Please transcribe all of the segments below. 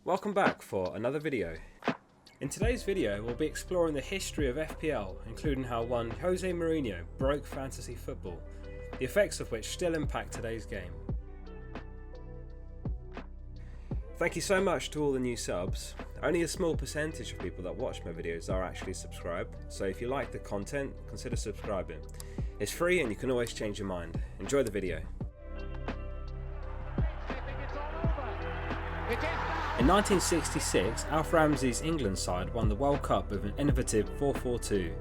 Welcome back for another video. In today's video we'll be exploring the history of FPL, including how one José Mourinho broke fantasy football, the effects of which still impact today's game. Thank you so much to all the new subs. Only a small percentage of people that watch my videos are actually subscribed, so if you like the content, consider subscribing. It's free and you can always change your mind. Enjoy the video. In 1966, Alf Ramsey's England side won the World Cup with an innovative 4-4-2.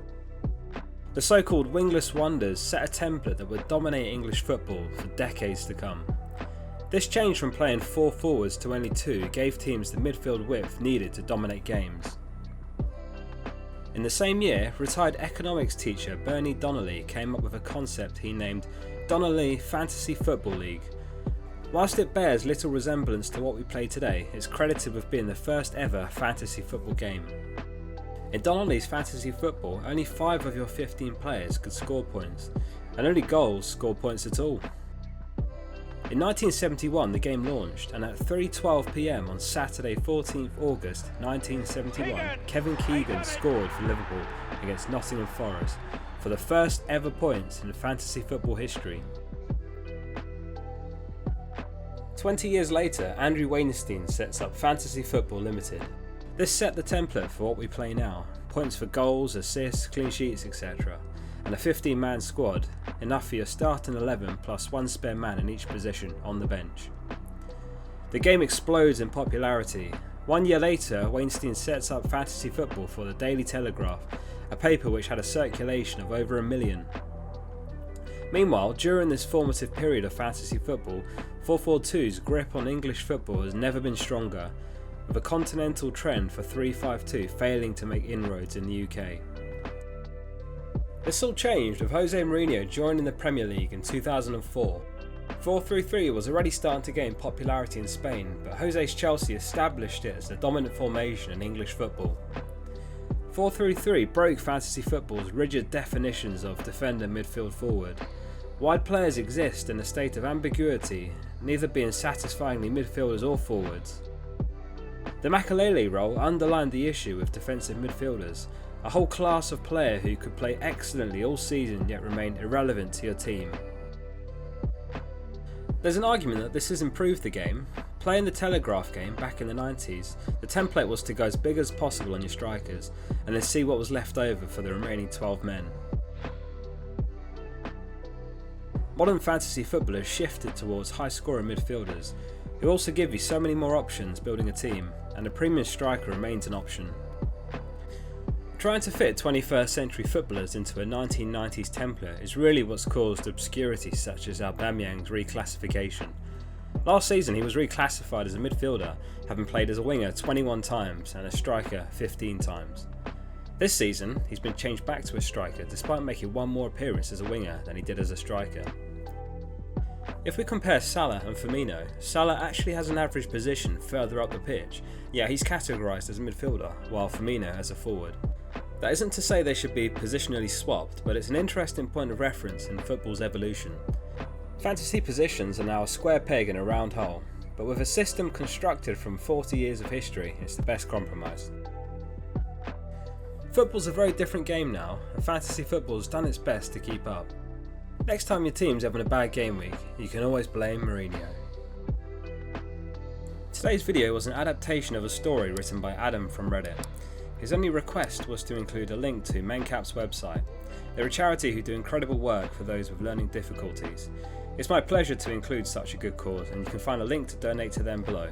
The so-called wingless wonders set a template that would dominate English football for decades to come. This change from playing 4 forwards to only 2 gave teams the midfield width needed to dominate games. In the same year, retired economics teacher Bernie Donnelly came up with a concept he named Donnelly Fantasy Football League. Whilst it bears little resemblance to what we play today, it's credited with being the first ever fantasy football game. In Donnelly's fantasy football, only 5 of your 15 players could score points, and only goals scored points at all. In 1971 the game launched, and at 3:12 PM on Saturday 14th August 1971, Kevin Keegan scored for Liverpool against Nottingham Forest for the first ever points in fantasy football history. 20 years later, Andrew Weinstein sets up Fantasy Football Limited. This set the template for what we play now: points for goals, assists, clean sheets, etc. and a 15-man squad, enough for your starting 11 plus 1 spare man in each position on the bench. The game explodes in popularity. 1 year later, Weinstein sets up fantasy football for the Daily Telegraph, a paper which had a circulation of over 1 million. Meanwhile, during this formative period of fantasy football, 4-4-2's grip on English football has never been stronger, with a continental trend for 3-5-2 failing to make inroads in the UK. This all changed with José Mourinho joining the Premier League in 2004. 4-3-3 was already starting to gain popularity in Spain, but José's Chelsea established it as the dominant formation in English football. 4-3-3 broke fantasy football's rigid definitions of defender, midfield, forward. Wide players exist in a state of ambiguity, neither being satisfyingly midfielders or forwards. The Makelele role underlined the issue with defensive midfielders, a whole class of player who could play excellently all season yet remain irrelevant to your team. There's an argument that this has improved the game. Playing the Telegraph game back in the 90s, the template was to go as big as possible on your strikers and then see what was left over for the remaining 12 men. Modern fantasy football has shifted towards high-scoring midfielders, who also give you so many more options building a team, and a premium striker remains an option. Trying to fit 21st century footballers into a 1990s template is really what's caused obscurity such as Aubameyang's reclassification. Last season he was reclassified as a midfielder, having played as a winger 21 times and a striker 15 times. This season he's been changed back to a striker despite making 1 more appearance as a winger than he did as a striker. If we compare Salah and Firmino, Salah actually has an average position further up the pitch, yet he's categorised as a midfielder, while Firmino as a forward. That isn't to say they should be positionally swapped, but it's an interesting point of reference in football's evolution. Fantasy positions are now a square peg in a round hole, but with a system constructed from 40 years of history, it's the best compromise. Football's a very different game now, and fantasy football's done its best to keep up. Next time your team's having a bad game week, you can always blame Mourinho. Today's video was an adaptation of a story written by Adam from Reddit. His only request was to include a link to Mencap's website. They're a charity who do incredible work for those with learning difficulties. It's my pleasure to include such a good cause, and you can find a link to donate to them below.